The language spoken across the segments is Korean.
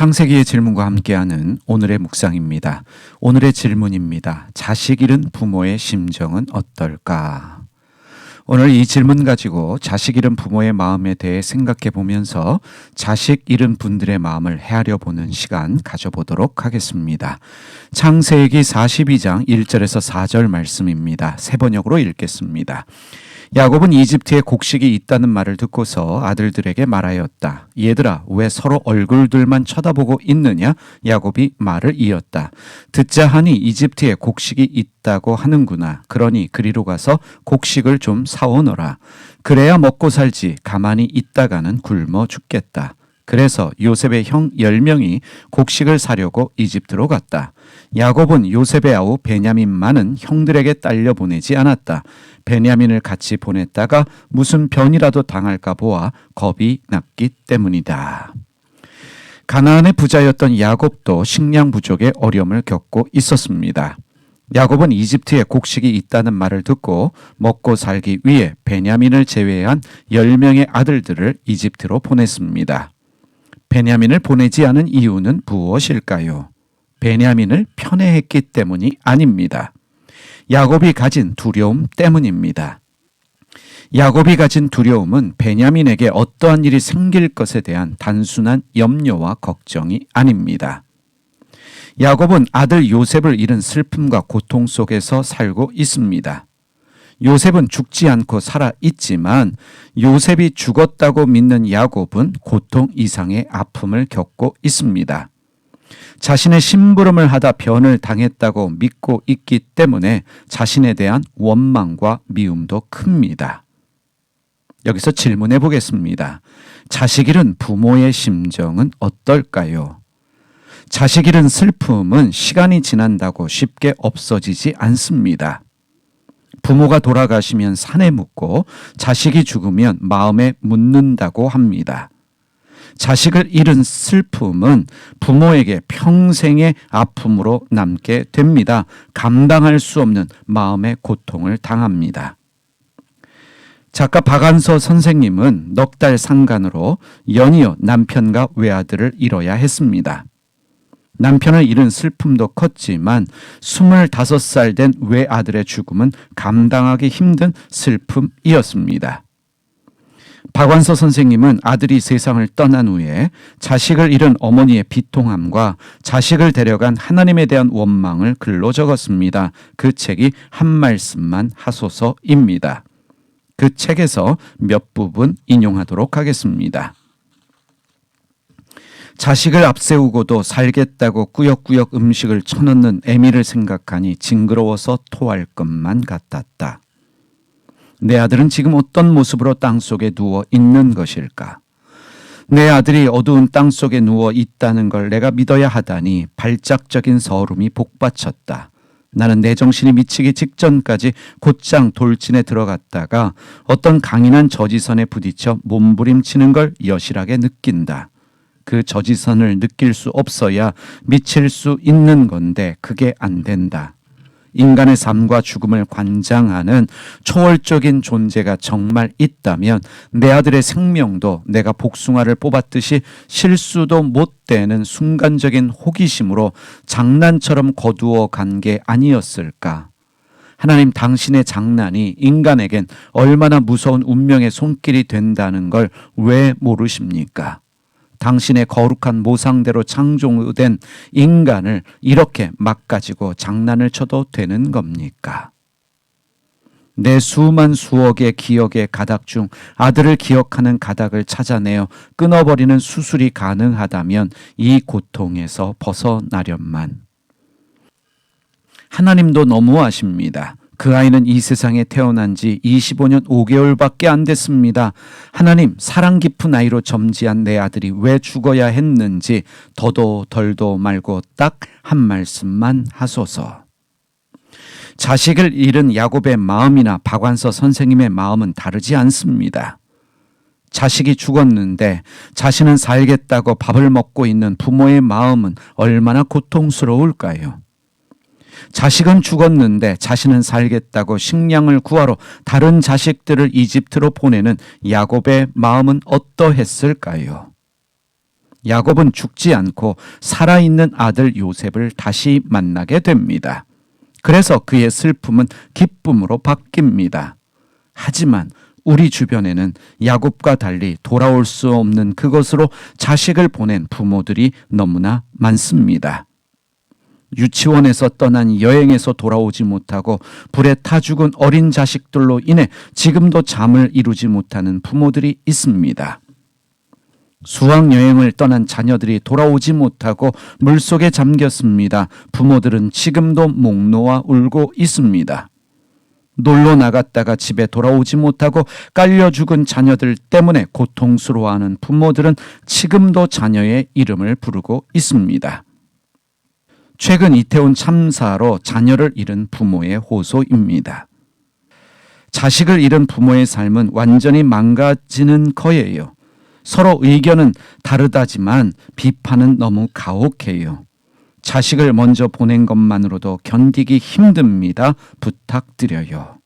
창세기의 질문과 함께하는 오늘의 묵상입니다. 오늘의 질문입니다. 자식 잃은 부모의 심정은 어떨까? 오늘 이 질문 가지고 자식 잃은 부모의 마음에 대해 생각해 보면서 자식 잃은 분들의 마음을 헤아려 보는 시간 가져보도록 하겠습니다. 창세기 42장 1절에서 4절 말씀입니다. 세 번역으로 읽겠습니다. 야곱은 이집트에 곡식이 있다는 말을 듣고서 아들들에게 말하였다. 얘들아, 왜 서로 얼굴들만 쳐다보고 있느냐? 야곱이 말을 이었다. 듣자 하니 이집트에 곡식이 있다고 하는구나. 그러니 그리로 가서 곡식을 좀 사오너라. 그래야 먹고 살지. 가만히 있다가는 굶어 죽겠다. 그래서 요셉의 형 10명이 곡식을 사려고 이집트로 갔다. 야곱은 요셉의 아우 베냐민만은 형들에게 딸려 보내지 않았다. 베냐민을 같이 보냈다가 무슨 변이라도 당할까 보아 겁이 났기 때문이다. 가나안의 부자였던 야곱도 식량 부족의 어려움을 겪고 있었습니다. 야곱은 이집트에 곡식이 있다는 말을 듣고 먹고 살기 위해 베냐민을 제외한 10명의 아들들을 이집트로 보냈습니다. 베냐민을 보내지 않은 이유는 무엇일까요? 베냐민을 편애했기 때문이 아닙니다. 야곱이 가진 두려움 때문입니다. 야곱이 가진 두려움은 베냐민에게 어떠한 일이 생길 것에 대한 단순한 염려와 걱정이 아닙니다. 야곱은 아들 요셉을 잃은 슬픔과 고통 속에서 살고 있습니다. 요셉은 죽지 않고 살아 있지만 요셉이 죽었다고 믿는 야곱은 고통 이상의 아픔을 겪고 있습니다. 자신의 심부름을 하다 변을 당했다고 믿고 있기 때문에 자신에 대한 원망과 미움도 큽니다. 여기서 질문해 보겠습니다. 자식 잃은 부모의 심정은 어떨까요? 자식 잃은 슬픔은 시간이 지난다고 쉽게 없어지지 않습니다. 부모가 돌아가시면 산에 묻고 자식이 죽으면 마음에 묻는다고 합니다. 자식을 잃은 슬픔은 부모에게 평생의 아픔으로 남게 됩니다. 감당할 수 없는 마음의 고통을 당합니다. 작가 박완서 선생님은 넉 달 상간으로 연이어 남편과 외아들을 잃어야 했습니다. 남편을 잃은 슬픔도 컸지만 25살 된 외아들의 죽음은 감당하기 힘든 슬픔이었습니다. 박완서 선생님은 아들이 세상을 떠난 후에 자식을 잃은 어머니의 비통함과 자식을 데려간 하나님에 대한 원망을 글로 적었습니다. 그 책이 한 말씀만 하소서입니다. 그 책에서 몇 부분 인용하도록 하겠습니다. 자식을 앞세우고도 살겠다고 꾸역꾸역 음식을 쳐넣는 애미를 생각하니 징그러워서 토할 것만 같았다. 내 아들은 지금 어떤 모습으로 땅속에 누워 있는 것일까? 내 아들이 어두운 땅속에 누워 있다는 걸 내가 믿어야 하다니 발작적인 서름이 복받쳤다. 나는 내 정신이 미치기 직전까지 곧장 돌진에 들어갔다가 어떤 강인한 저지선에 부딪혀 몸부림치는 걸 여실하게 느낀다. 그 저지선을 느낄 수 없어야 미칠 수 있는 건데 그게 안 된다. 인간의 삶과 죽음을 관장하는 초월적인 존재가 정말 있다면 내 아들의 생명도 내가 복숭아를 뽑았듯이 실수도 못 되는 순간적인 호기심으로 장난처럼 거두어 간 게 아니었을까? 하나님, 당신의 장난이 인간에겐 얼마나 무서운 운명의 손길이 된다는 걸 왜 모르십니까? 당신의 거룩한 모상대로 창조된 인간을 이렇게 막 가지고 장난을 쳐도 되는 겁니까? 내 수만 수억의 기억의 가닥 중 아들을 기억하는 가닥을 찾아내어 끊어버리는 수술이 가능하다면 이 고통에서 벗어나련만. 하나님도 너무하십니다. 그 아이는 이 세상에 태어난 지 25년 5개월밖에 안 됐습니다. 하나님, 사랑 깊은 아이로 점지한 내 아들이 왜 죽어야 했는지 더도 덜도 말고 딱 한 말씀만 하소서. 자식을 잃은 야곱의 마음이나 박완서 선생님의 마음은 다르지 않습니다. 자식이 죽었는데 자신은 살겠다고 밥을 먹고 있는 부모의 마음은 얼마나 고통스러울까요? 자식은 죽었는데 자신은 살겠다고 식량을 구하러 다른 자식들을 이집트로 보내는 야곱의 마음은 어떠했을까요? 야곱은 죽지 않고 살아있는 아들 요셉을 다시 만나게 됩니다. 그래서 그의 슬픔은 기쁨으로 바뀝니다. 하지만 우리 주변에는 야곱과 달리 돌아올 수 없는 그것으로 자식을 보낸 부모들이 너무나 많습니다. 유치원에서 떠난 여행에서 돌아오지 못하고 불에 타 죽은 어린 자식들로 인해 지금도 잠을 이루지 못하는 부모들이 있습니다. 수학여행을 떠난 자녀들이 돌아오지 못하고 물속에 잠겼습니다. 부모들은 지금도 목 놓아 울고 있습니다. 놀러 나갔다가 집에 돌아오지 못하고 깔려 죽은 자녀들 때문에 고통스러워하는 부모들은 지금도 자녀의 이름을 부르고 있습니다. 최근 이태원 참사로 자녀를 잃은 부모의 호소입니다. 자식을 잃은 부모의 삶은 완전히 망가지는 거예요. 서로 의견은 다르다지만 비판은 너무 가혹해요. 자식을 먼저 보낸 것만으로도 견디기 힘듭니다. 부탁드려요.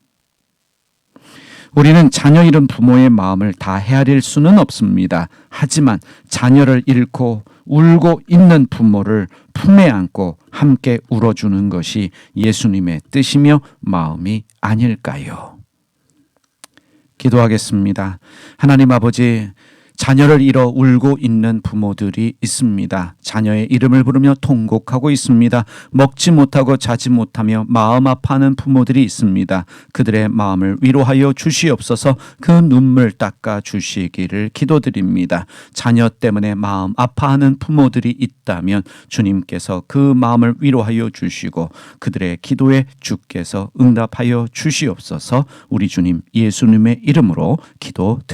우리는 자녀 잃은 부모의 마음을 다 헤아릴 수는 없습니다. 하지만 자녀를 잃고 울고 있는 부모를 품에 안고 함께 울어주는 것이 예수님의 뜻이며 마음이 아닐까요? 기도하겠습니다. 하나님 아버지, 자녀를 잃어 울고 있는 부모들이 있습니다. 자녀의 이름을 부르며 통곡하고 있습니다. 먹지 못하고 자지 못하며 마음 아파하는 부모들이 있습니다. 그들의 마음을 위로하여 주시옵소서. 그 눈물 닦아 주시기를 기도드립니다. 자녀 때문에 마음 아파하는 부모들이 있다면 주님께서 그 마음을 위로하여 주시고 그들의 기도에 주께서 응답하여 주시옵소서. 우리 주님 예수님의 이름으로 기도드립니다.